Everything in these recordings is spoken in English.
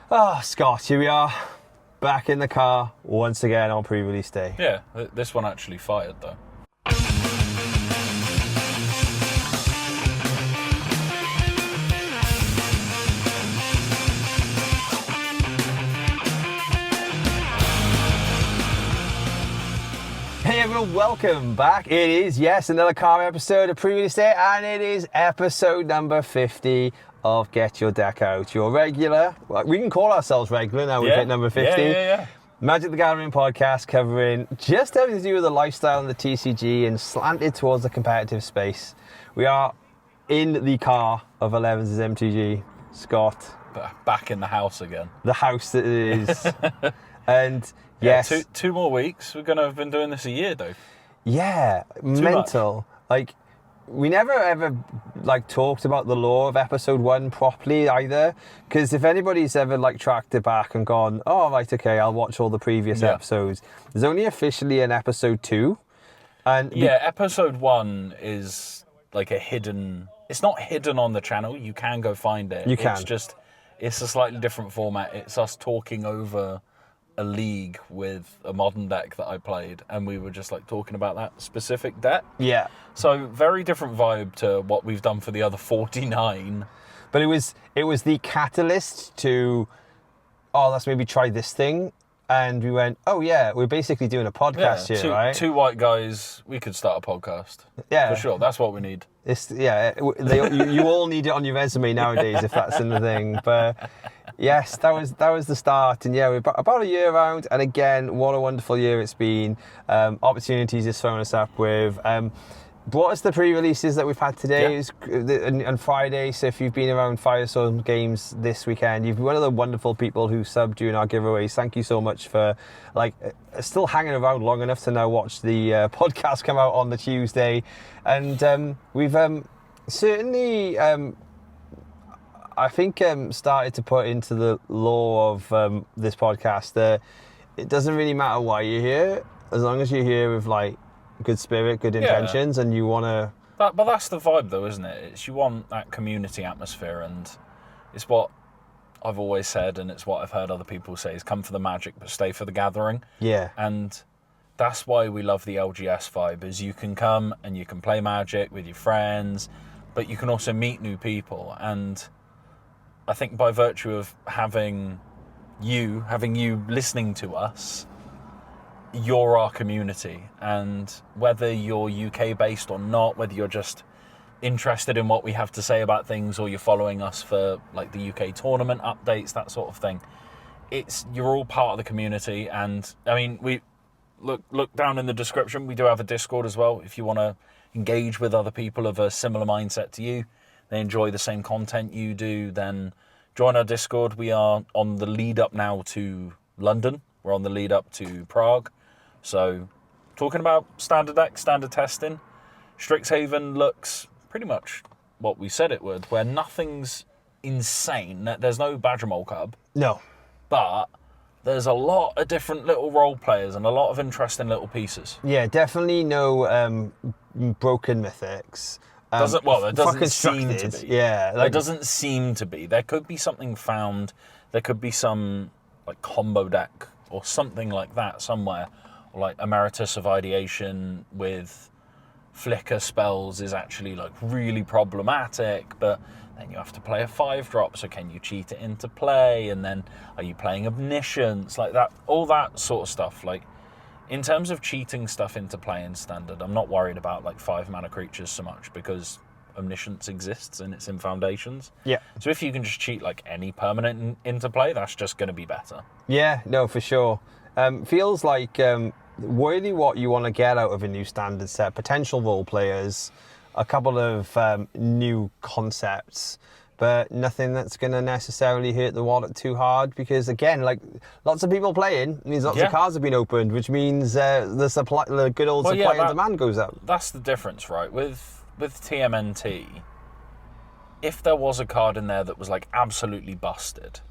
Oh, Scott, here we are, back in the car once again on pre-release day. Yeah, this one actually fired though. Hey everyone, welcome back. It is, yes, another car episode of pre-release day, and it is episode number 50 of Get Your Deck Out. Your regular, well, we can call ourselves regular now we've hit number 50. Yeah. Magic the Gathering podcast covering just everything to do with the lifestyle and the TCG and slanted towards the competitive space. We are in the car of 11's MTG. Scott. Back in the house again. The house that it is. And yes. Two more weeks. We're going to have been doing this a year, though. Yeah, mental. Like, we never ever talked about the lore of episode 1 properly either, because if anybody's ever tracked it back and gone, oh right, okay, I'll watch all the previous episodes, there's only officially an episode 2, and episode 1 is like a hidden. It's not hidden on the channel. You can go find it. It's a slightly different format. It's us talking over a league with a modern deck that I played, and we were just talking about that specific deck. Yeah. So very different vibe to what we've done for the other 49. But it was the catalyst to, let's maybe try this thing, and we went, oh yeah, we're basically doing a podcast here, right? Two white guys, we could start a podcast. Yeah, for sure. That's what we need. You all need it on your resume nowadays if that's in the thing. But yes, that was the start, and we're about a year around, and again, what a wonderful year it's been. Opportunities it's thrown us up with. Brought us the pre-releases that we've had today and Friday. So if you've been around Firestorm Games this weekend, you've been one of the wonderful people who subbed during our giveaways. Thank you so much for still hanging around long enough to now watch the podcast come out on the Tuesday. And we've certainly, I think, started to put into the lore of this podcast that it doesn't really matter why you're here, as long as you're here with good spirit, good intentions, and you want to... But that's the vibe, though, isn't it? It's you want that community atmosphere, and it's what I've always said, and it's what I've heard other people say, is come for the magic, but stay for the gathering. Yeah. And that's why we love the LGS vibe, is you can come and you can play Magic with your friends, but you can also meet new people. And I think by virtue of having you listening to us, you're our community, and whether you're UK based or not, whether you're just interested in what we have to say about things, or you're following us for the UK tournament updates, that sort of thing, you're all part of the community. And I mean, we look down in the description, we do have a Discord as well. If you want to engage with other people of a similar mindset to you, they enjoy the same content you do, then join our Discord. We are on the lead up now to London. We're on the lead up to Prague. So, talking about standard deck, standard testing, Strixhaven looks pretty much what we said it would, where nothing's insane. There's no Badger Mole Cub. No. But there's a lot of different little role players and a lot of interesting little pieces. Yeah, definitely no broken mythics. There doesn't seem to be. Yeah. There doesn't seem to be. There could be something found. There could be some combo deck or something like that somewhere. Emeritus of Ideation with flicker spells is actually really problematic, but then you have to play a 5-drop, so can you cheat it into play? And then are you playing Omniscience? That, all that sort of stuff. In terms of cheating stuff into play in standard, I'm not worried about 5-mana creatures so much, because Omniscience exists and it's in Foundations. Yeah. So if you can just cheat any permanent into play, that's just going to be better. Yeah, no, for sure. Feels like really what you want to get out of a new standard set, potential role players, a couple of new concepts, but nothing that's going to necessarily hurt the wallet too hard, because again, lots of people playing means lots of cards have been opened, which means the good old supply and demand goes up. That's the difference, right? With TMNT, if there was a card in there that was absolutely busted,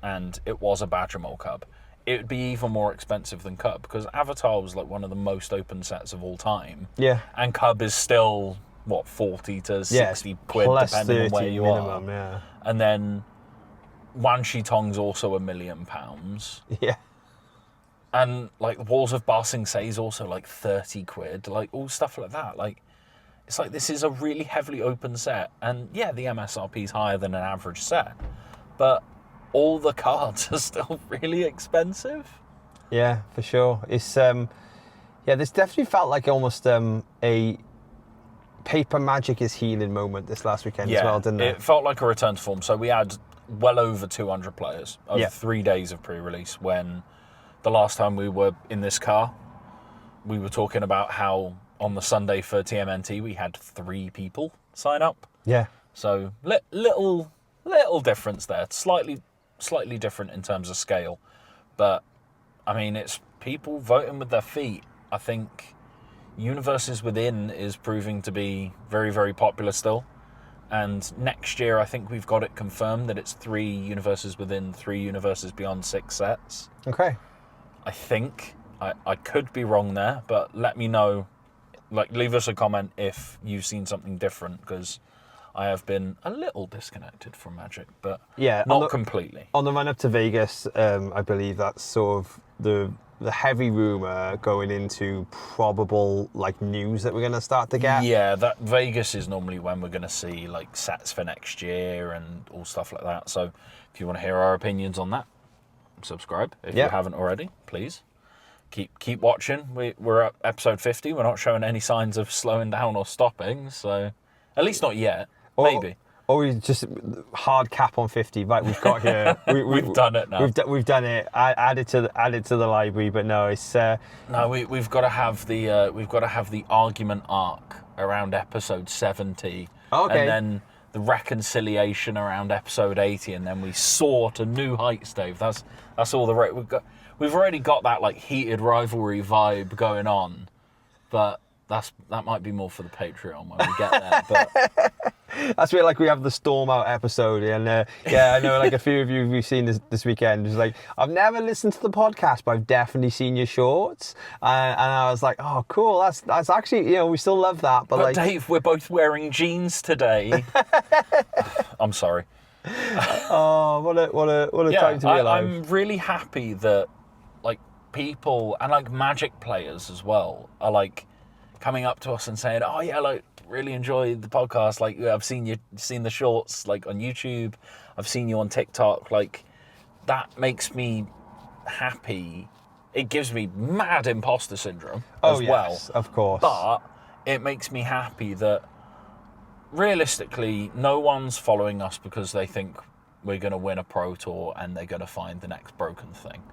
and it was a Badger Mole Cub, it would be even more expensive than Cub, because Avatar was one of the most open sets of all time. Yeah. And Cub is still, 40 to 60 quid, depending on where you minimum, are. Yeah. And then Wan Shi Tong's also £1 million. Yeah. And like Walls of Ba Sing Se is also like 30 quid, like all stuff like that. Like, it's like this is a really heavily open set, and yeah, the MSRP is higher than an average set, but all the cards are still really expensive. Yeah, for sure. It's this definitely felt like almost a paper Magic is healing moment this last weekend as well, didn't it? It felt like a return to form. So we had well over 200 players over 3 days of pre-release, when the last time we were in this car, we were talking about how on the Sunday for TMNT we had 3 people sign up. Yeah. So little difference there. Slightly different in terms of scale. But, I mean, it's people voting with their feet. I think Universes Within is proving to be very, very popular still. And next year, I think we've got it confirmed that it's 3 Universes Within, 3 Universes Beyond 6 sets. Okay. I think. I could be wrong there, but let me know. Like, leave us a comment if you've seen something different, because I have been a little disconnected from Magic, but not completely. On the run up to Vegas, I believe that's sort of the heavy rumour going into probable like news that we're going to start to get. Yeah, that Vegas is normally when we're going to see like sets for next year and all stuff like that. So if you want to hear our opinions on that, subscribe if you haven't already, please. Keep watching. We're at episode 50. We're not showing any signs of slowing down or stopping, so at least not yet. Maybe. Or we just hard cap on 50. Right, we've got here. We've done it now. We've done it. Add it to the library. But no, it's no. We've got to have the argument arc around episode 70. Okay. And then the reconciliation around episode 80, and then we soar to new heights, Dave. That's all the right. We've already got that like heated rivalry vibe going on, but that might be more for the Patreon when we get there. But that's where like we have the Storm Out episode, and I know like a few of you we've seen this weekend. It's like, I've never listened to the podcast, but I've definitely seen your shorts, and I was like, oh cool, that's actually, we still love that. But like, Dave, we're both wearing jeans today. I'm sorry. Oh, what a time to be alive. I'm really happy that like people and like Magic players as well are like coming up to us and saying, oh yeah, like really enjoy the podcast, like I've seen the shorts like on YouTube, I've seen you on TikTok. Like, that makes me happy. It gives me mad imposter syndrome as well, of course, but it makes me happy that realistically no one's following us because they think we're going to win a Pro Tour and they're going to find the next broken thing,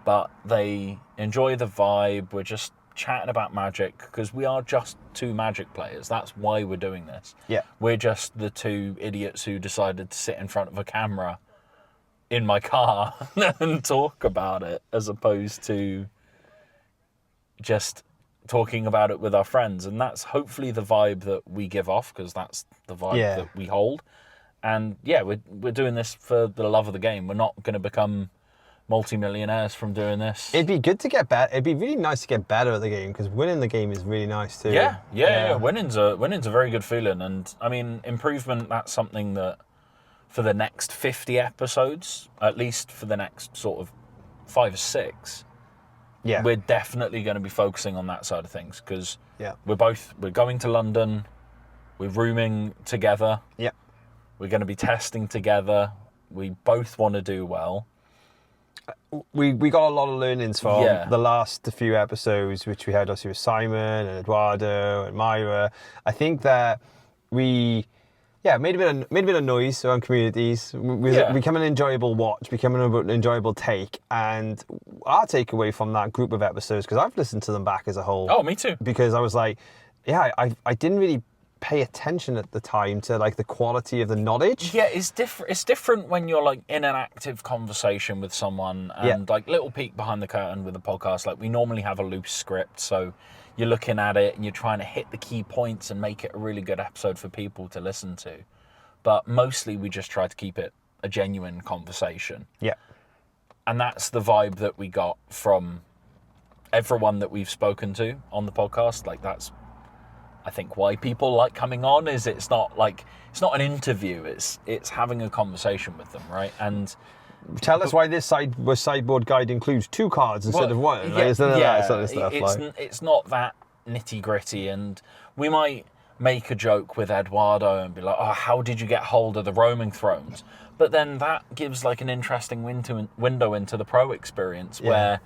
but they enjoy the vibe. We're just chatting about Magic because we are just 2 Magic players. That's why we're doing this. Yeah, we're just the 2 idiots who decided to sit in front of a camera in my car and talk about it, as opposed to just talking about it with our friends. And that's hopefully the vibe that we give off, because that's the vibe that we hold. And yeah, we're doing this for the love of the game. We're not going to become multi-millionaires from doing this. It'd be good to get better. It'd be really nice to get better at the game, because winning the game is really nice too. Yeah. Winning's a very good feeling, and I mean, improvement. That's something that for the next 50 episodes, at least for the next sort of 5 or 6, we're definitely going to be focusing on that side of things, because we're going to London, we're rooming together, we're going to be testing together. We both want to do well. We got a lot of learnings from the last few episodes, which we had obviously with Simon and Eduardo and Myra. I think that we made a bit of noise around communities. Become an enjoyable watch, becoming an enjoyable take, and our takeaway from that group of episodes, because I've listened to them back as a whole. Oh, me too. Because I was like, I didn't really pay attention at the time to like the quality of the knowledge. Yeah, it's different when you're like in an active conversation with someone, and like little peek behind the curtain with the podcast. Like, we normally have a loose script, so you're looking at it and you're trying to hit the key points and make it a really good episode for people to listen to. But mostly we just try to keep it a genuine conversation. Yeah. And that's the vibe that we got from everyone that we've spoken to on the podcast. Like, that's I think why people like coming on is it's not an interview. It's having a conversation with them, right? And tell us why this sideboard guide includes 2 cards instead of 1. Yeah, That sort of stuff. It's not that nitty gritty, and we might make a joke with Eduardo and be like, "Oh, how did you get hold of the roaming thrones?" But then that gives like an interesting window into the pro experience where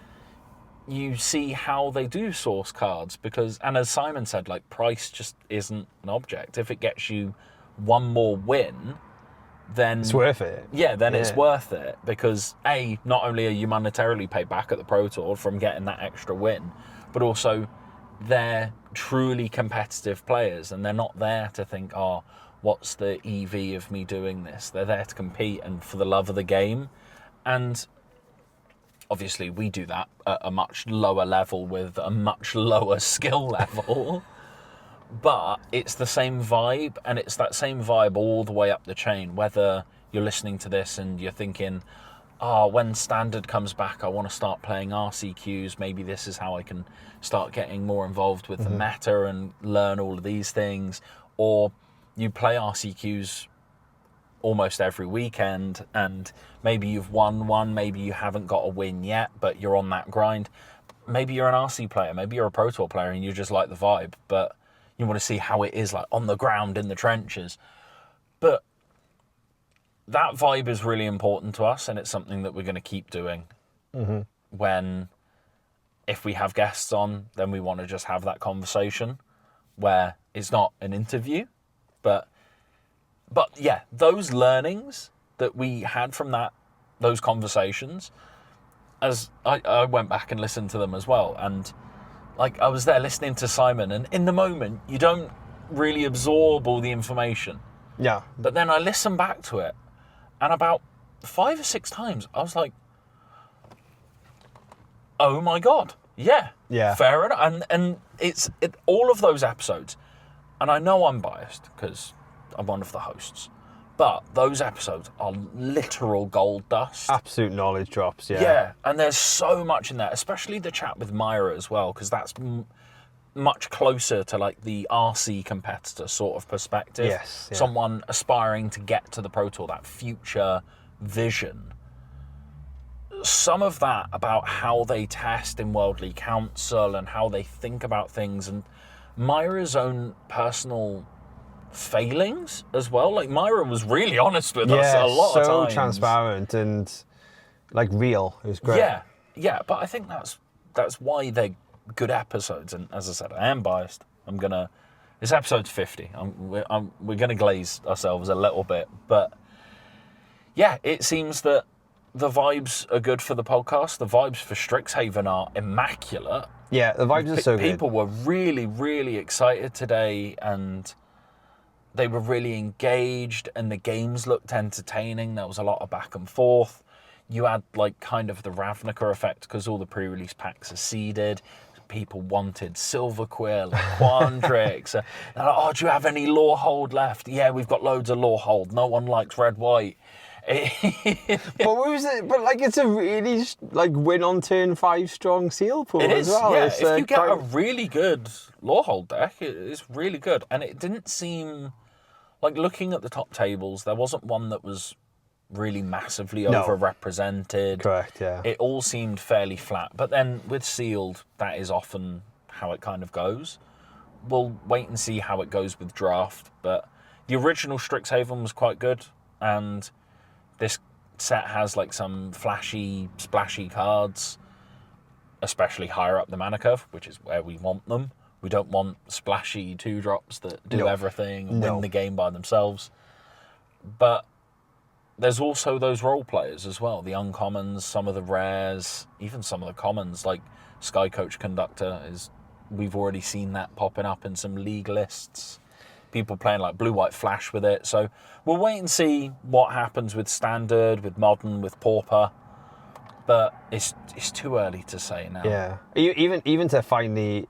you see how they do source cards, because, and as Simon said, like, price just isn't an object. If it gets you one more win, then it's worth it. Yeah, then it's worth it, because not only are you monetarily paid back at the Pro Tour from getting that extra win, but also they're truly competitive players, and they're not there to think, oh, what's the EV of me doing this? They're there to compete and for the love of the game. And obviously we do that at a much lower level with a much lower skill level. But it's the same vibe, and it's that same vibe all the way up the chain, whether you're listening to this and you're thinking, when Standard comes back, I want to start playing RCQs. Maybe this is how I can start getting more involved with the meta and learn all of these things. Or you play RCQs almost every weekend, and maybe you've won one, maybe you haven't got a win yet, but you're on that grind. Maybe you're an RC player, maybe you're a Pro Tour player and you just like the vibe, but you want to see how it is like on the ground in the trenches. But that vibe is really important to us, and it's something that we're going to keep doing. When, if we have guests on, then we want to just have that conversation where it's not an interview, but yeah, those learnings that we had from those conversations, as I went back and listened to them as well, and like I was there listening to Simon, and in the moment you don't really absorb all the information. Yeah. But then I listened back to it, and about 5 or 6 times I was like, oh my God, yeah, fair enough. And it's all of those episodes, and I know I'm biased because I'm one of the hosts, but those episodes are literal gold dust. Absolute knowledge drops, Yeah, and there's so much in there, especially the chat with Myra as well, because that's much closer to like the RC competitor sort of perspective. Yes. Yeah. Someone aspiring to get to the Pro Tour, that future vision. Some of that about how they test in World League Council and how they think about things, and Myra's own personal failings as well. Like, Myra was really honest with us a lot of times. So transparent and like real. It was great. Yeah, but I think that's why they're good episodes. And as I said, I am biased. It's episode 50. We're gonna glaze ourselves a little bit, but yeah, it seems that the vibes are good for the podcast. The vibes for Strixhaven are immaculate. Yeah, the vibes are so good. People were really, really excited today, and they were really engaged, and the games looked entertaining. There was a lot of back and forth. You had like kind of the Ravnica effect because all the pre-release packs are seeded. People wanted Silverquill, Quandrix. They're like, oh, do you have any Lorehold left? Yeah, we've got loads of Lorehold. No one likes red-white. But like, it's a really like win on turn 5 strong seal pool it is, as well. Yeah. It's, if you get a really good Lorehold deck, it's really good. And it didn't seem like, looking at the top tables, there wasn't one that was really massively overrepresented. Correct, yeah. It all seemed fairly flat. But then with sealed, that is often how it kind of goes. We'll wait and see how it goes with draft. But the original Strixhaven was quite good, and this set has like some flashy, splashy cards, especially higher up the mana curve, which is where we want them. We don't want splashy 2-drops that do everything and win the game by themselves. But there's also those role players as well, the uncommons, some of the rares, even some of the commons, like Sky Coach Conductor we've already seen that popping up in some league lists. People playing like Blue-White Flash with it. So we'll wait and see what happens with Standard, with Modern, with Pauper. But it's too early to say now. Yeah, even to find the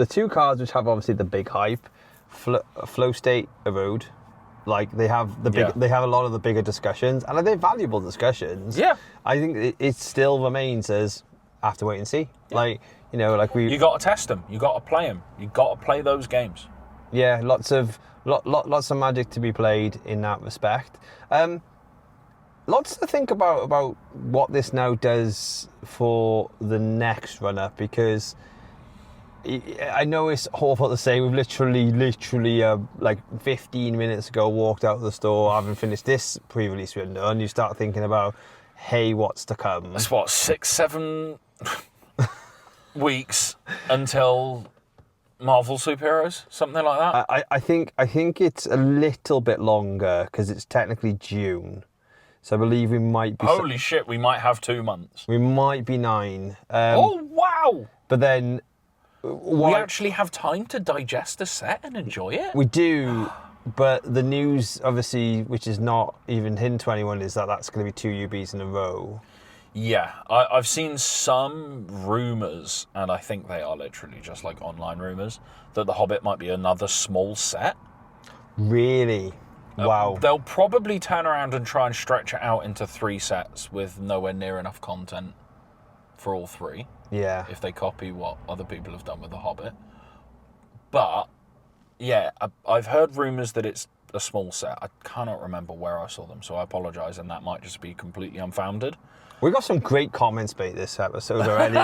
2 cards which have obviously the big hype, Flow State, Erode, like they have they have a lot of the bigger discussions, and they're valuable discussions. Yeah, I think it still remains as have to wait and see. Yeah. Like, you know, like you got to test them, you got to play them, you got to play those games. Yeah, lots of Magic to be played in that respect. Lots to think about what this now does for the next run-up, because I know it's awful to say. We've literally like 15 minutes ago walked out of the store, having finished this pre-release window, and you start thinking about, hey, what's to come? It's what, 6-7 weeks until Marvel superheroes, something like that. I think it's a little bit longer because it's technically June. So I believe we might be... Holy shit, we might have 2 months. We might be 9. Oh, wow! But then... We actually have time to digest a set and enjoy it? We do, but the news, obviously, which is not even hint to anyone, is that that's going to be 2 UBs in a row. Yeah, I've seen some rumours, and I think they are literally just like online rumours, that The Hobbit might be another small set. Really? Wow. They'll probably turn around and try and stretch it out into 3 sets with nowhere near enough content for all 3. Yeah. If they copy what other people have done with The Hobbit. But, yeah, I've heard rumours that it's a small set. I cannot remember where I saw them, so I apologise, and that might just be completely unfounded. We got some great comments made this episode already.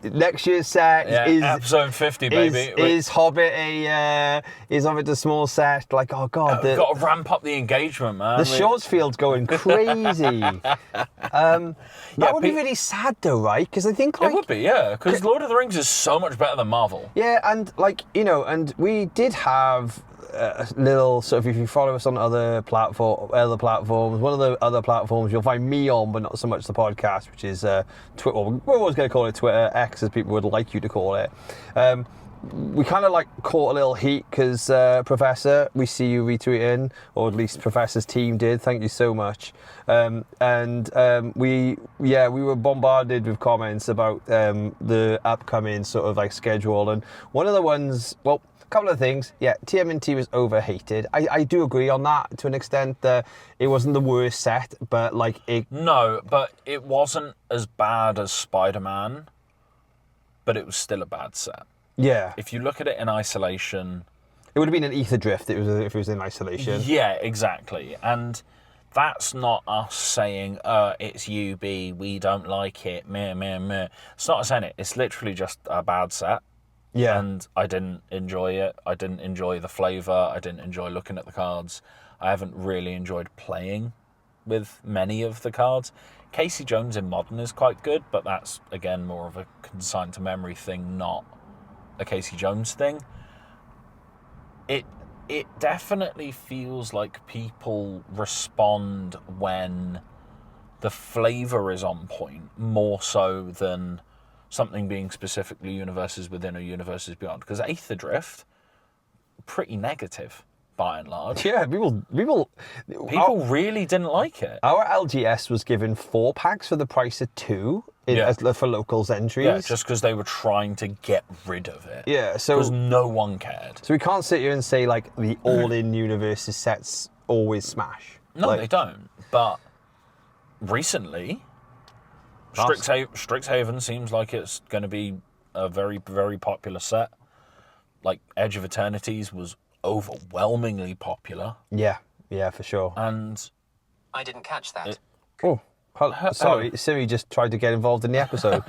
Next year's set is episode 50, baby. Is Hobbit a small set? Like, oh god, we've got to ramp up the engagement, man. The shorts field's going crazy. That would be really sad, though, right? Because I think it would be, yeah. Because Lord of the Rings is so much better than Marvel. Yeah, and and we did have a little sort of, if you follow us on other platforms, one of the other platforms you'll find me on, but not so much the podcast, which is Twitter. We're always going to call it Twitter, X, as people would like you to call it. We kind of caught a little heat because Professor, we see you retweeting, or at least Professor's team did. Thank you so much. We were bombarded with comments about the upcoming sort of schedule, and one of the ones, well, a couple of things. Yeah, TMNT was overhated. I do agree on that to an extent. That it wasn't the worst set, but No, but it wasn't as bad as Spider-Man, but it was still a bad set. Yeah. If you look at it in isolation... It would have been an ether drift if it was in isolation. Yeah, exactly. And that's not us saying, it's UB, we don't like it, meh, meh, meh. It's not us saying it. It's literally just a bad set. Yeah. And I didn't enjoy it. I didn't enjoy the flavour. I didn't enjoy looking at the cards. I haven't really enjoyed playing with many of the cards. Casey Jones in Modern is quite good, but that's, again, more of a consigned to memory thing, not a Casey Jones thing. It definitely feels like people respond when the flavour is on point, more so than something being specifically universes within or universes beyond. Because Aether Drift, pretty negative by and large. Yeah, people really didn't like it. Our LGS was given 4 packs for the price of 2 for locals entries. Yeah, just because they were trying to get rid of it. Yeah, so because no one cared. So we can't sit here and say the all-in universes sets always smash. No, they don't. But recently, Strixhaven seems like it's going to be a very, very popular set. Edge of Eternities was overwhelmingly popular. Yeah, for sure. And I didn't catch that. Sorry, Siri just tried to get involved in the episode.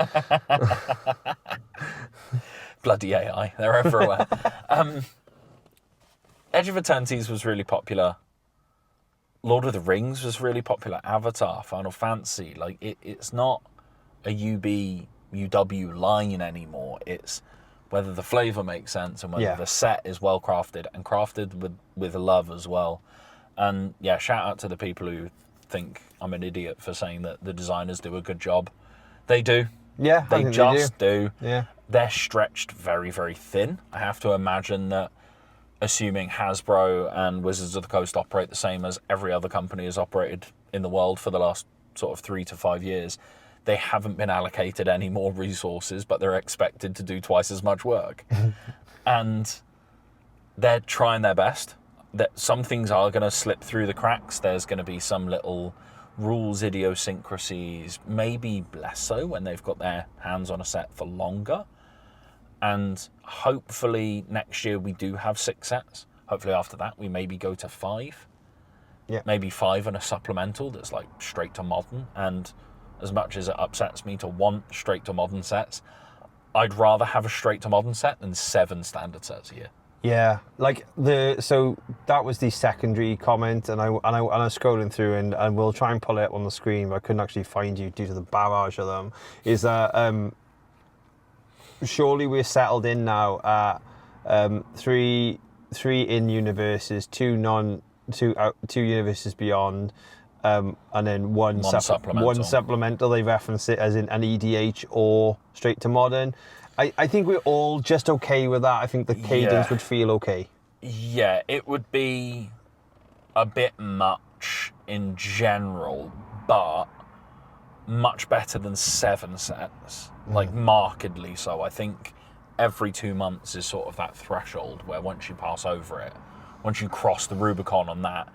Bloody AI, they're everywhere. Edge of Eternities was really popular. Lord of the Rings was really popular. Avatar, Final Fantasy. It's not a UW line anymore. It's whether the flavour makes sense and whether the set is well crafted and crafted with love as well. And yeah, shout out to the people who think I'm an idiot for saying that the designers do a good job. They do. Yeah, they just do. Yeah. They're stretched very, very thin. I have to imagine that, assuming Hasbro and Wizards of the Coast operate the same as every other company has operated in the world for the last sort of 3 to 5 years, they haven't been allocated any more resources, but they're expected to do twice as much work. And they're trying their best. That some things are going to slip through the cracks. There's going to be some little rules idiosyncrasies, maybe less so when they've got their hands on a set for longer. And hopefully next year we do have 6 sets. Hopefully after that we maybe go to 5. Yeah. Maybe 5 and a supplemental that's like straight to modern. And as much as it upsets me to want straight to modern sets, I'd rather have a straight to modern set than 7 standard sets a year. Yeah, like so that was the secondary comment, and I was scrolling through, and we'll try and pull it up on the screen, but I couldn't actually find you due to the barrage of them. Is that surely we're settled in now at three in universes, two universes beyond, and then one supplemental. They reference it as in an EDH or straight to modern. I think we're all just okay with that. I think the cadence would feel okay. Yeah, it would be a bit much in general, but much better than 7 sets, like markedly so. I think every 2 months is sort of that threshold where once you pass over it, once you cross the Rubicon on that,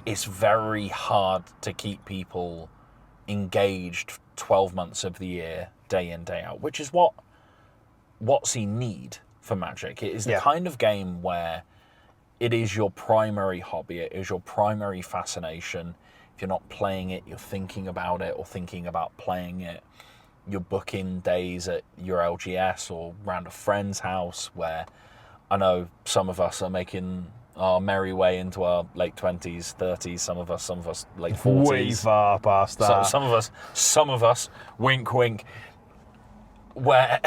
it's very hard to keep people engaged 12 months of the year, day in, day out, which is what WotC need for Magic. It is the kind of game where it is your primary hobby, it is your primary fascination. If you're not playing it, you're thinking about it or thinking about playing it. You're booking days at your LGS or round a friend's house, where I know some of us are making our merry way into our late 20s, 30s, some of us late 40s. Way far past that. So some of us, wink wink, where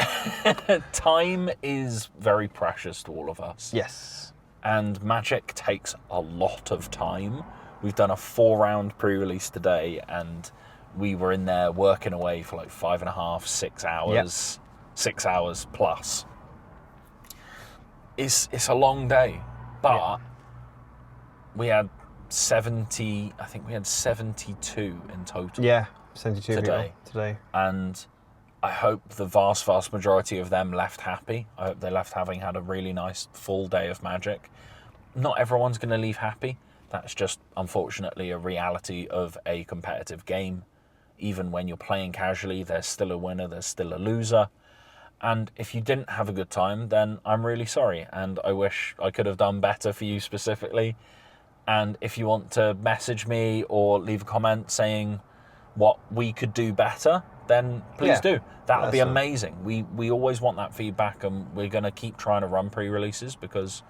time is very precious to all of us. Yes. And Magic takes a lot of time. We've done a 4-round pre-release today, and we were in there working away for like 5.5, 6 hours, 6 hours plus. It's a long day, but we had 70, I think we had 72 in total. Yeah, 72 today. And I hope the vast majority of them left happy. I hope they left having had a really nice full day of Magic. Not everyone's going to leave happy. That's just, unfortunately, a reality of a competitive game. Even when you're playing casually, there's still a winner, there's still a loser. And if you didn't have a good time, then I'm really sorry. And I wish I could have done better for you specifically. And if you want to message me or leave a comment saying what we could do better, then please do. That would be amazing. We always want that feedback, and we're going to keep trying to run pre-releases because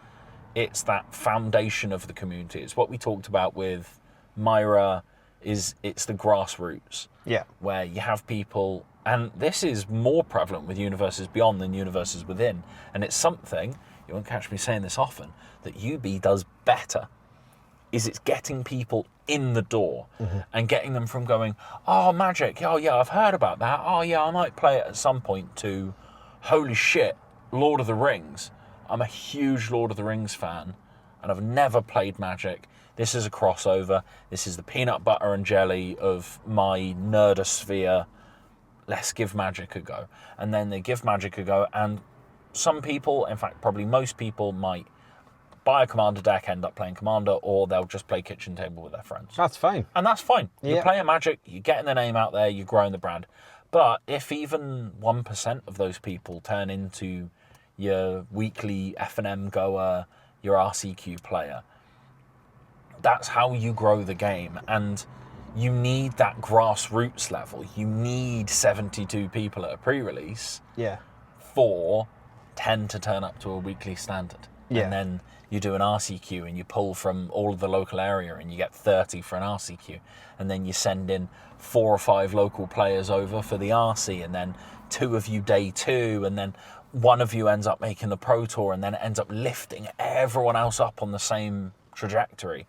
it's that foundation of the community. It's what we talked about with Myra, it's the grassroots. Yeah. Where you have people, and this is more prevalent with Universes Beyond than Universes Within, and it's something, you won't catch me saying this often, that UB does better, is it's getting people in the door and getting them from going, oh, Magic, oh yeah, I've heard about that, oh yeah, I might play it at some point, to, holy shit, Lord of the Rings. I'm a huge Lord of the Rings fan, and I've never played Magic. This is a crossover. This is the peanut butter and jelly of my nerdosphere. Let's give Magic a go. And then they give Magic a go, and some people, in fact, probably most people, might buy a Commander deck, end up playing Commander, or they'll just play kitchen table with their friends. That's fine. And that's fine. You're playing Magic, you're getting the name out there, you're growing the brand. But if even 1% of those people turn into your weekly F&M goer, your RCQ player, that's how you grow the game. And you need that grassroots level. You need 72 people at a pre-release for 10 to turn up to a weekly standard. And then you do an RCQ and you pull from all of the local area and you get 30 for an RCQ. And then you send in 4 or 5 local players over for the RC, and then 2 of you day 2, and then 1 of you ends up making the Pro Tour, and then it ends up lifting everyone else up on the same trajectory.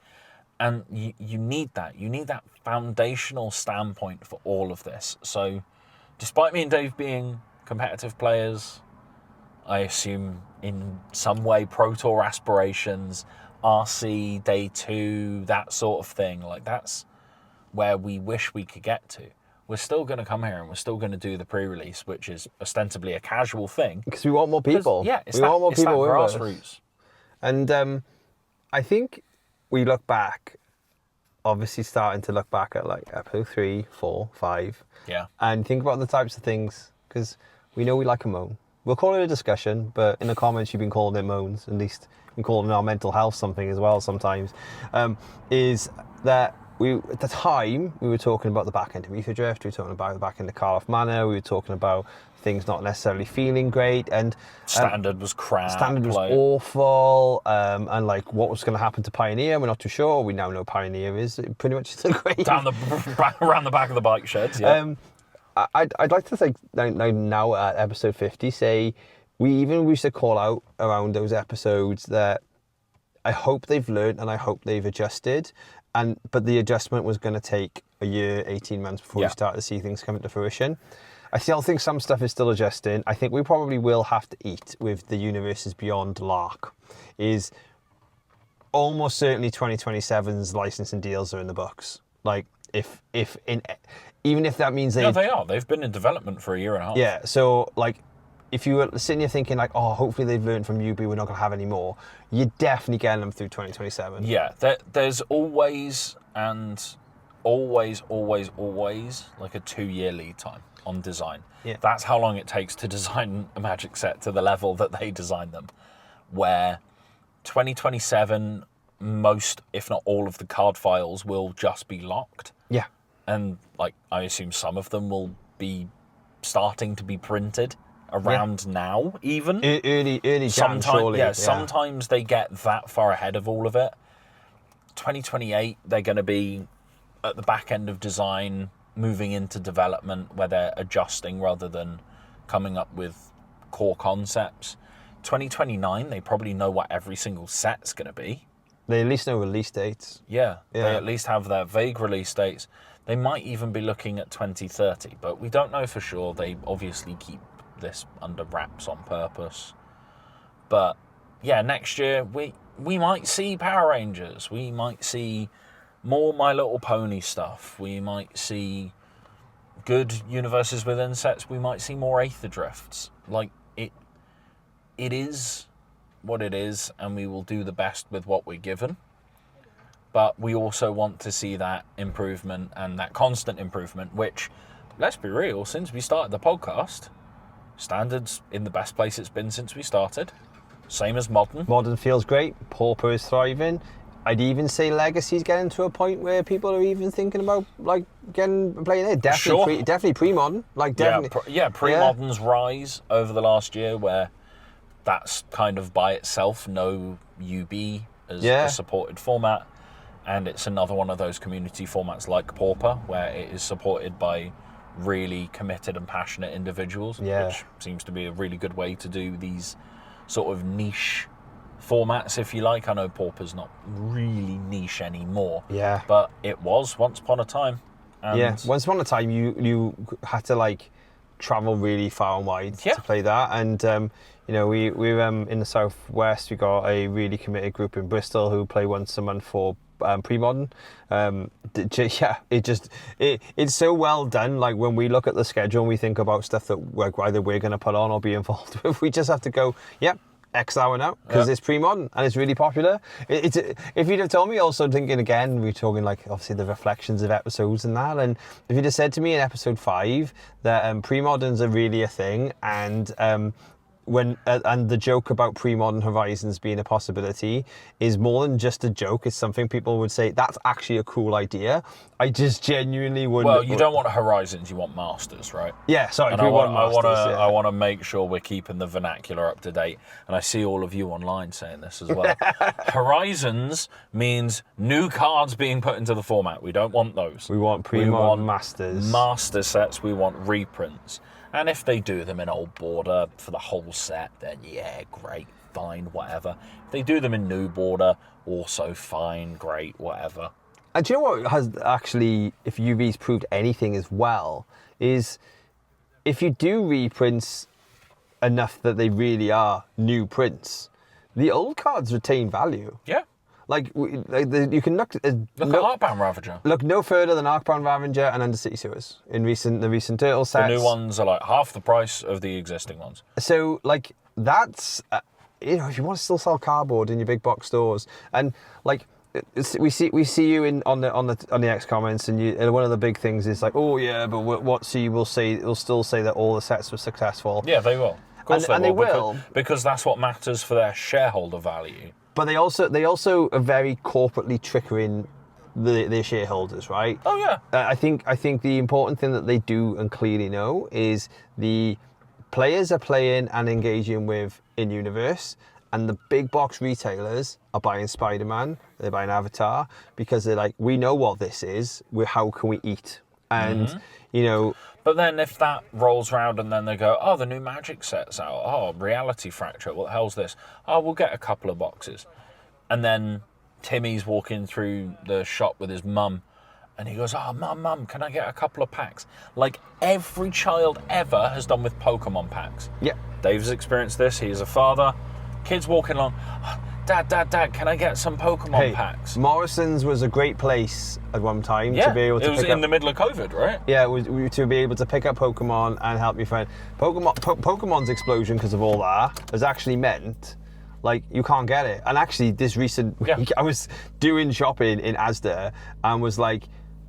And you need that. You need that foundational standpoint for all of this. So despite me and Dave being competitive players, I assume in some way Pro Tour aspirations, RC, day 2, that sort of thing, like that's where we wish we could get to. We're still going to come here and we're still going to do the pre-release, which is ostensibly a casual thing. Because we want more people. Yeah, we want more people with grassroots. And I think we look back, obviously starting to look back at like episode 3, 4, 5. Yeah. And think about the types of things, because we know we like a moan. we'll call it a discussion, but in the comments you've been calling it moans, at least you can call it our mental health something as well sometimes, is that at the time, we were talking about the back end of Ether Drift, we were talking about the back end of Karloff Manor, we were talking about things not necessarily feeling great, and Standard was crap. Standard was awful, and like what was going to happen to Pioneer, we're not too sure. We now know Pioneer is pretty much the grave. Around the back of the bike sheds, yeah. I'd like to think now at episode 50, say, we used to call out around those episodes that I hope they've learned and I hope they've adjusted, but the adjustment was going to take a year, 18 months before we start to see things come into fruition. I still think some stuff is still adjusting. I think we probably will have to eat with the Universes Beyond lark. Is almost certainly 2027's licensing deals are in the books. Like even if that means they are. They've been in development for a year and a half. Yeah. So like, if you were sitting here thinking like, oh, hopefully they've learned from UB, we're not going to have any more, you're definitely getting them through 2027. Yeah, there's always like a 2-year lead time on design. Yeah. That's how long it takes to design a Magic set to the level that they design them. Where 2027, most, if not all of the card files will just be locked. Yeah. And like, I assume some of them will be starting to be printed around now, even early Jan, surely. Yeah, sometimes they get that far ahead of all of it. 2028, they're going to be at the back end of design, moving into development where they're adjusting rather than coming up with core concepts. 2029, they probably know what every single set's going to be. They at least know release dates. Yeah, they at least have their vague release dates. They might even be looking at 2030, but we don't know for sure. They obviously keep this under wraps on purpose. But yeah, next year we might see Power Rangers. We might see more My Little Pony stuff. We might see good Universes Within sets. We might see more Aether Drifts. Like, it is what it is, and we will do the best with what we're given. But we also want to see that improvement and that constant improvement, which, let's be real, since we started the podcast, Standard's in the best place it's been since we started. Same as Modern. Modern feels great. Pauper is thriving. I'd even say Legacy's getting to a point where people are even thinking about like playing it. Definitely pre-modern. Like definitely. Pre-modern's rise over the last year, where that's kind of by itself no UB as a supported format, and it's another one of those community formats like Pauper, where it is supported by really committed and passionate individuals, which seems to be a really good way to do these sort of niche formats, if you like. I know Pauper's not really niche anymore, but it was once upon a time. And once upon a time you had to like travel really far and wide to play that, and we're in the southwest. We got a really committed group in Bristol who play once a month for pre-modern. It's so well done. Like when we look at the schedule and we think about stuff that either we're going to put on or be involved with, we just have to go, X hour now, because it's pre-modern and it's really popular. If you'd have told me, also thinking again, we're talking like obviously the reflections of episodes and that, and if you'd have said to me in episode 5 that pre-moderns are really a thing, and and the joke about pre-modern horizons being a possibility is more than just a joke. It's something people would say, that's actually a cool idea. I just genuinely wouldn't. Well, you don't want horizons, you want masters, right? Yeah, sorry. And I want to make sure we're keeping the vernacular up to date. And I see all of you online saying this as well. Horizons means new cards being put into the format. We don't want those. We want pre-modern masters. Master sets, we want reprints. And if they do them in old border for the whole set, then great, fine, whatever. If they do them in new border, also fine, great, whatever. And do you know what has actually, if UV's proved anything as well, is if you do reprints enough that they really are new prints, the old cards retain value. Yeah. Like you can look at Arcbound Ravager. Look no further than Arcbound Ravager and Undercity Sewers in the recent Turtle sets. The new ones are like half the price of the existing ones. So like that's if you want to still sell cardboard in your big box stores, and like we see you on the X comments, and one of the big things is like, oh yeah, but what so you will say, it'll still say that all the sets were successful. Yeah, they will. Of course and they will. because that's what matters for their shareholder value. But they also are very corporately triggering their shareholders, right? Oh yeah. I think the important thing that they do and clearly know is the players are playing and engaging with in-universe, and the big box retailers are buying Spider-Man, they're buying Avatar, because they're like, we know what this is, how can we eat? And, you know... But then if that rolls around and then they go, oh, the new Magic set's out, oh, Reality Fracture, what the hell's this? Oh, we'll get a couple of boxes. And then Timmy's walking through the shop with his mum, and he goes, oh, mum, can I get a couple of packs? Like every child ever has done with Pokemon packs. Yeah. Dave's experienced this, he is a father. Kids walking along, Dad, can I get some Pokemon packs? Morrison's was a great place at one time Yeah, to be able to it was in the middle of COVID, right? Yeah, to be able to pick up Pokemon and help your friend. Pokemon's explosion because of all that has actually meant, like, you can't get it. And actually, this recent week, I was doing shopping in Asda and was like,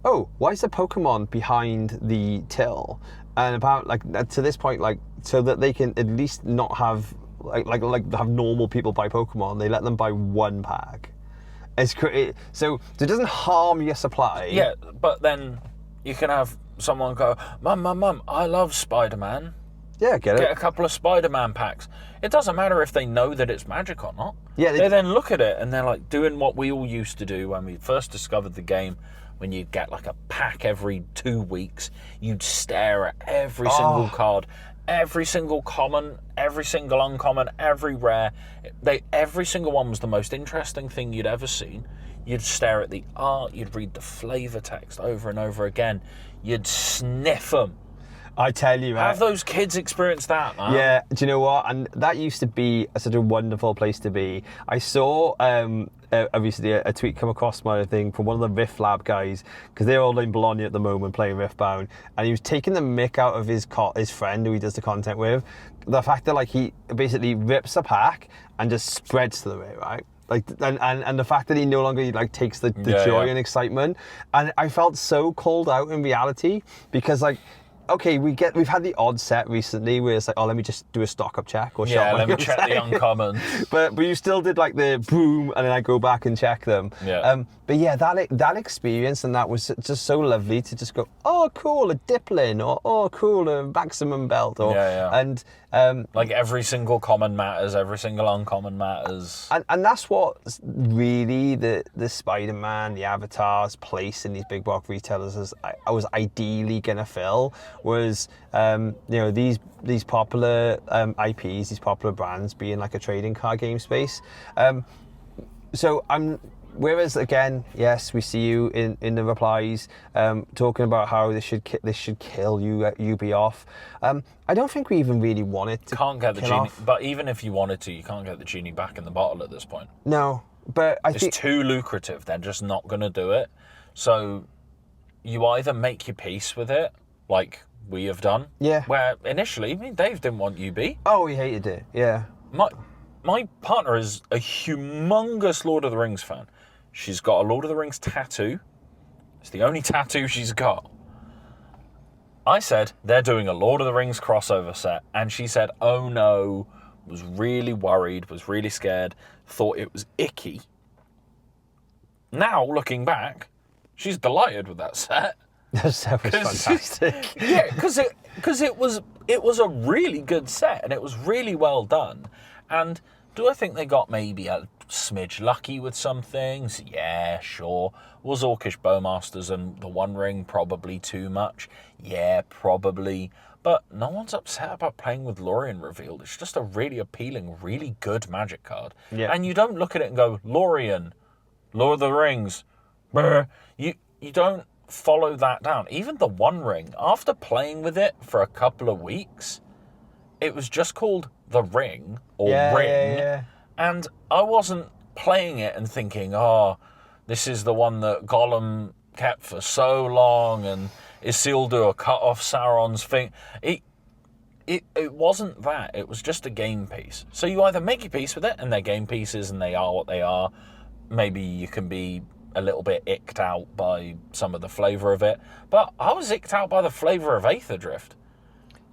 oh, why is the Pokemon behind the till? And about, like, to this point, like, so that they can at least not have... Like have normal people buy Pokemon, they let them buy one pack. So it doesn't harm your supply. Yeah, but then you can have someone go, Mum, I love Spider-Man. Yeah, get a couple of Spider-Man packs. It doesn't matter if they know that it's magic or not. Yeah, they then look at it and they're like doing what we all used to do when we first discovered the game. When you'd get like a pack every 2 weeks, you'd stare at every single card. Every single common, every single uncommon, every rare. Every single one was the most interesting thing you'd ever seen. You'd stare at the art, you'd read the flavour text over and over again. You'd sniff them. I tell you, Have those kids experienced that, man? Yeah, do you know what? And that used to be such a wonderful place to be. I saw obviously a tweet come across my thing from one of the Rift Lab guys, because they're all in Bologna at the moment playing Riftbound, and he was taking the mick out of his friend who he does the content with. The fact that, like, he basically rips a pack and just spreads to the way, right? Like, and the fact that he no longer like takes the joy and excitement, and I felt so called out in reality, because, like, okay, we've had the odd set recently where it's like, oh, let me just do a stock up check or shop. Let me check the uncommon. but you still did like the boom, and then I go back and check them. Yeah. But yeah, that experience, and that was just so lovely to just go, oh, cool, a Diplin, or oh, cool, a maximum belt, or and like every single common matters, every single uncommon matters. And that's what really the Spider-Man, the Avatar's place in these big box retailers I was ideally gonna fill, was these popular IPs, these popular brands being like a trading card game space. Whereas, again, yes, we see you in the replies talking about how this should kill UB off. I don't think we even really want it to. Can't get the kill genie, off. but even if you wanted to, you can't get the genie back in the bottle at this point. No, but it's too lucrative. They're just not going to do it. So you either make your peace with it, like we have done. Yeah. Where initially, Dave didn't want UB. Oh, he hated it. Yeah. My partner is a humongous Lord of the Rings fan. She's got a Lord of the Rings tattoo. It's the only tattoo she's got. I said, they're doing a Lord of the Rings crossover set. And she said, oh no, was really worried, was really scared, thought it was icky. Now, looking back, she's delighted with that set. That set was fantastic. Yeah, because it was a really good set, and it was really well done. And do I think they got maybe a smidge lucky with some things? Yeah, sure. Was Orcish Bowmasters and the One Ring probably too much? Yeah, probably. But no one's upset about playing with Lorien revealed. It's just a really appealing, really good Magic card. Yeah. And you don't look at it and go, Lorien, Lord of the Rings, brr. You don't follow that down. Even the One Ring, after playing with it for a couple of weeks, it was just called the Ring, or Ring. Yeah. And I wasn't playing it and thinking, oh, this is the one that Gollum kept for so long, and Isildur cut off Sauron's thing. It wasn't that. It was just a game piece. So you either make your peace with it, and they're game pieces, and they are what they are. Maybe you can be a little bit icked out by some of the flavour of it. But I was icked out by the flavour of Aether Drift.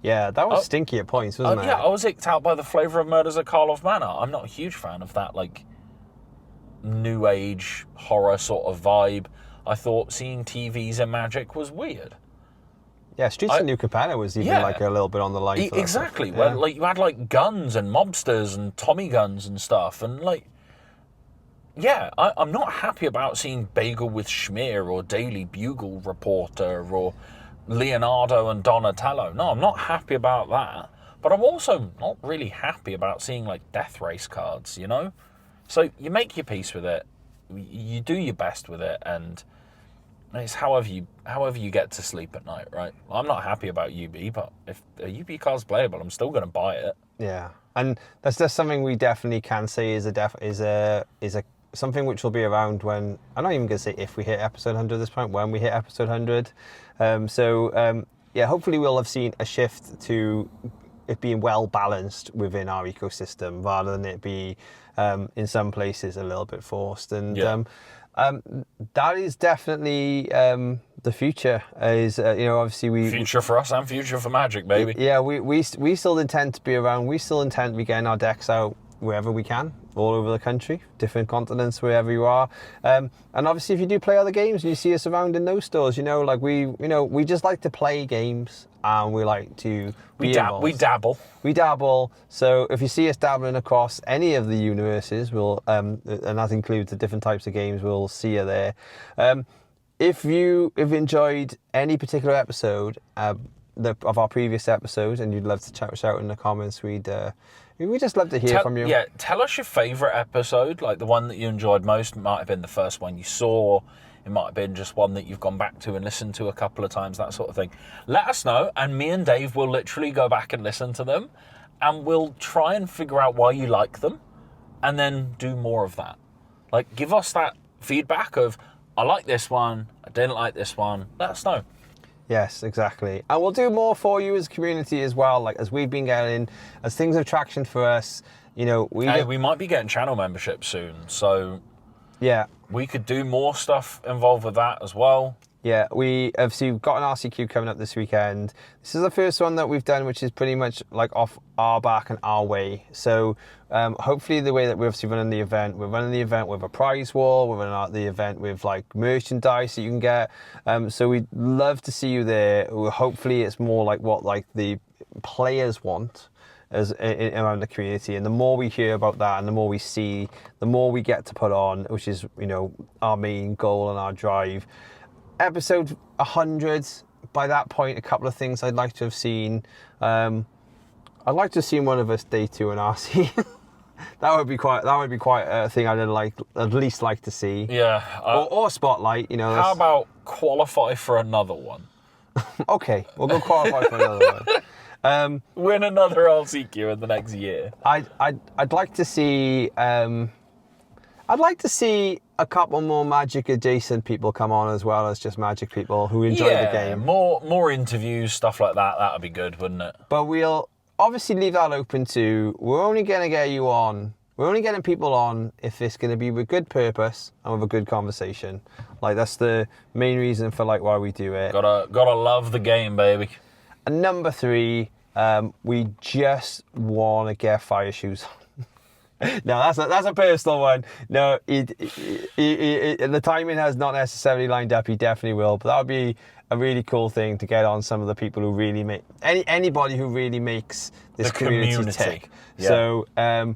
Yeah, that was stinky at points, wasn't it? Yeah, I was icked out by the flavour of Murders at Karloff Manor. I'm not a huge fan of that, like, new age horror sort of vibe. I thought seeing TVs and magic was weird. Yeah, Streets of New Capenna was even like a little bit on the line for that exactly. stuff. Where like you had like guns and mobsters and Tommy guns and stuff, and like, yeah, I'm not happy about seeing Bagel with Schmear or Daily Bugle reporter or Leonardo and Donatello. No, I'm not happy about that. But I'm also not really happy about seeing like death race cards, you know? So you make your peace with it, you do your best with it, and it's however you get to sleep at night, right? I'm not happy about UB, but if a UB card's playable, I'm still going to buy it. Yeah, and that's just something we definitely can say is a something which will be around when, I'm not even going to say if we hit episode 100 at this point, when we hit episode 100. Yeah, hopefully we'll have seen a shift to it being well balanced within our ecosystem rather than it be in some places a little bit forced. And that is definitely the future. Is obviously future for us and future for Magic, baby. Yeah, we still intend to be around. We still intend to be getting our decks out wherever we can, all over the country, different continents, wherever you are. And obviously, if you do play other games and you see us around in those stores, we just like to play games and we like to be involved. We dabble. So if you see us dabbling across any of the universes, we'll and that includes the different types of games, we'll see you there. If you have enjoyed any particular episode of our previous episodes and you'd love to chat us out in the comments, we'd just love to hear from you. Yeah, tell us your favourite episode, like the one that you enjoyed most. It might have been the first one you saw. It might have been just one that you've gone back to and listened to a couple of times, that sort of thing. Let us know, and me and Dave will literally go back and listen to them, and we'll try and figure out why you like them, and then do more of that. Like, give us that feedback of, I like this one, I didn't like this one. Let us know. Yes, exactly. And we'll do more for you as a community as well, like as we've been getting, as things have traction for us, we might be getting channel membership soon, so yeah, we could do more stuff involved with that as well. Yeah, we've got an RCQ coming up this weekend. This is the first one that we've done, which is pretty much like off our back and our way. So hopefully the way that we're obviously running the event, we're running the event with a prize wall, we're running the event with like merchandise that you can get. So we'd love to see you there. Hopefully it's more like what like the players want around the community, and the more we hear about that and the more we see, the more we get to put on, which is our main goal and our drive. Episode 100, by that point, a couple of things I'd like to have seen. I'd like to have seen one of us day 2 in RC. that would be quite a thing I'd at least like to see. Yeah. Or spotlight. How about qualify for another one? Okay, we'll go qualify for another one. Win another LCQ in the next year. I'd like to see. I'd like to see a couple more Magic adjacent people come on as well as just Magic people who enjoy the game. More interviews, stuff like that. That would be good, wouldn't it? But we'll obviously leave that open to. We're only going to get you on. We're only getting people on if it's going to be with good purpose and with a good conversation. Like that's the main reason for like why we do it. Gotta love the game, baby. And number 3, we just want to get fire shoes on. No, that's a personal one. No, the timing has not necessarily lined up. He definitely will, but that would be a really cool thing to get on some of the people who really make anybody who really makes this community tick. Yeah. So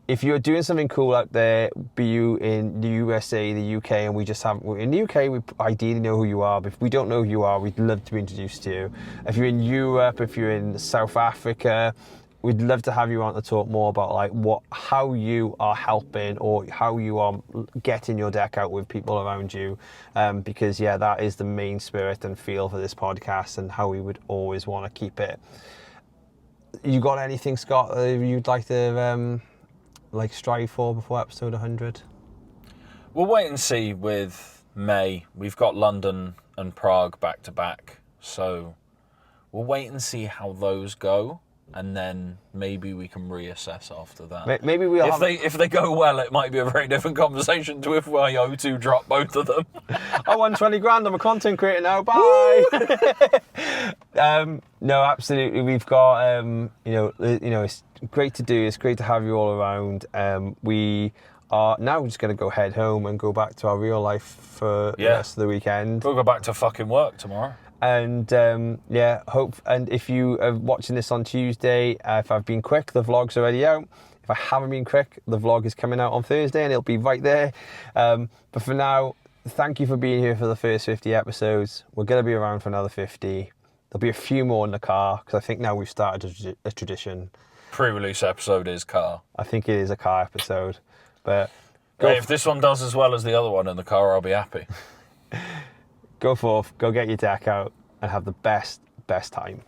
if you're doing something cool out there, be you in the USA, the UK, and we just haven't. In the UK, we ideally know who you are, but if we don't know who you are, we'd love to be introduced to you. If you're in Europe, if you're in South Africa, we'd love to have you on to talk more about like how you are helping or how you are getting your deck out with people around you, because that is the main spirit and feel for this podcast and how we would always want to keep it. You got anything, Scott, you'd like to strive for before episode 100? We'll wait and see with May. We've got London and Prague back to back, so we'll wait and see how those go. And then maybe we can reassess after that. Maybe we'll if they go well, it might be a very different conversation to if I O2 drop both of them. I won 20 grand. I'm a content creator now. Bye. No, absolutely. We've got, it's great to do. It's great to have you all around. We are now just going to go head home and go back to our real life for the rest of the weekend. We'll go back to fucking work tomorrow. And and if you are watching this on Tuesday, if I've been quick, the vlog's already out. If I haven't been quick, the vlog is coming out on Thursday and it'll be right there. But for now, thank you for being here for the first 50 episodes. We're going to be around for another 50. There'll be a few more in the car because I think now we've started a tradition. Pre-release episode is car. I think it is a car episode. But if this one does as well as the other one in the car, I'll be happy. Go forth, go get your deck out and have the best time.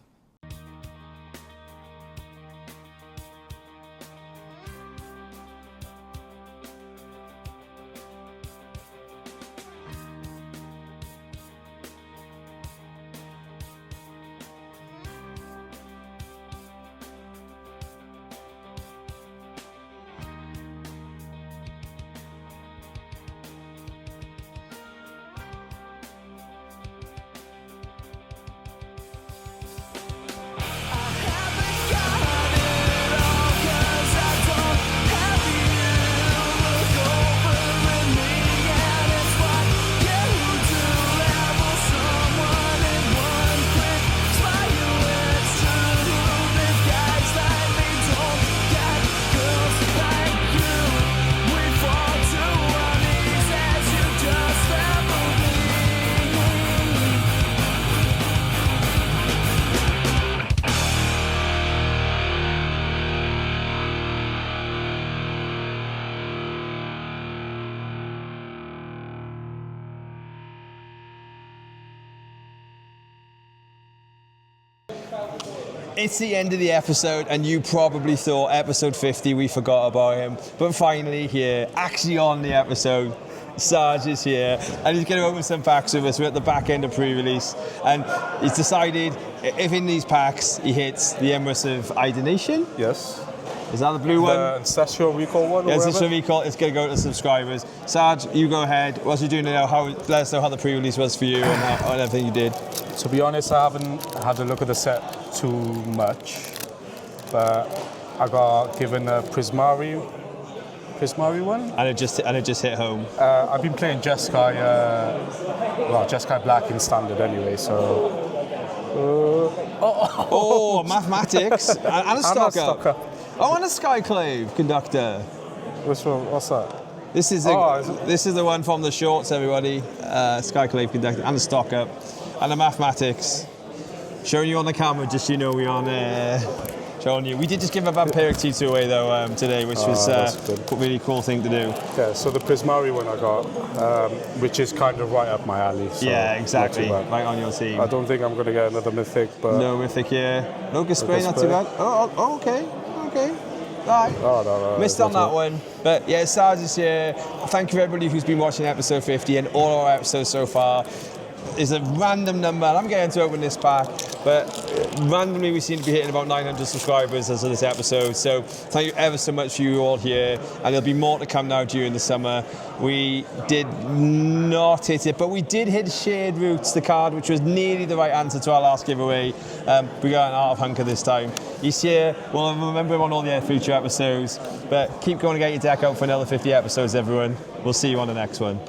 It's the end of the episode, and you probably thought episode 50 we forgot about him, but finally here, actually on the episode, Sarge is here, and he's going to open some packs with us. We're at the back end of pre-release, and he's decided if in these packs he hits the Emirates of Ida Nation. Yes. Is that the blue one? The Ancestral Recall one? Yes, Ancestral Recall. It's going to go to the subscribers. Sarge, you go ahead. What's you doing now? Let us know how the pre-release was for you and everything you did. To be honest, I haven't had a look at the set too much, but I got given a Prismari one. And it just hit home. I've been playing Jeskai, Jeskai Black in standard anyway, so. Mathematics and a stocker. Oh, and a Skyclave conductor. Which one? What's that? This is the one from the shorts, everybody. Skyclave conductor and a stock up and a mathematics. Showing you on the camera, just so you know we on showing you. We did just give a Vampiric T2 away though today, which was a really cool thing to do. Yeah, so the Prismari one I got, which is kind of right up my alley. So yeah, exactly. Right on your team. I don't think I'm going to get another Mythic, but... No Mythic here. No Gaspray, not too bad. Oh, okay. Right. No, missed on that one. But yeah, Sarge is here. Thank you everybody who's been watching episode 50 and all our episodes so far. Is a random number, and I'm getting to open this pack, but randomly we seem to be hitting about 900 subscribers as of this episode, so thank you ever so much for you all here, and there'll be more to come now during the summer. We did not hit it, but we did hit Shared Roots, the card, which was nearly the right answer to our last giveaway. We got an Art of Hunker this time. He's here, we'll remember him on all the future episodes, but keep going to get your deck out for another 50 episodes, everyone. We'll see you on the next one.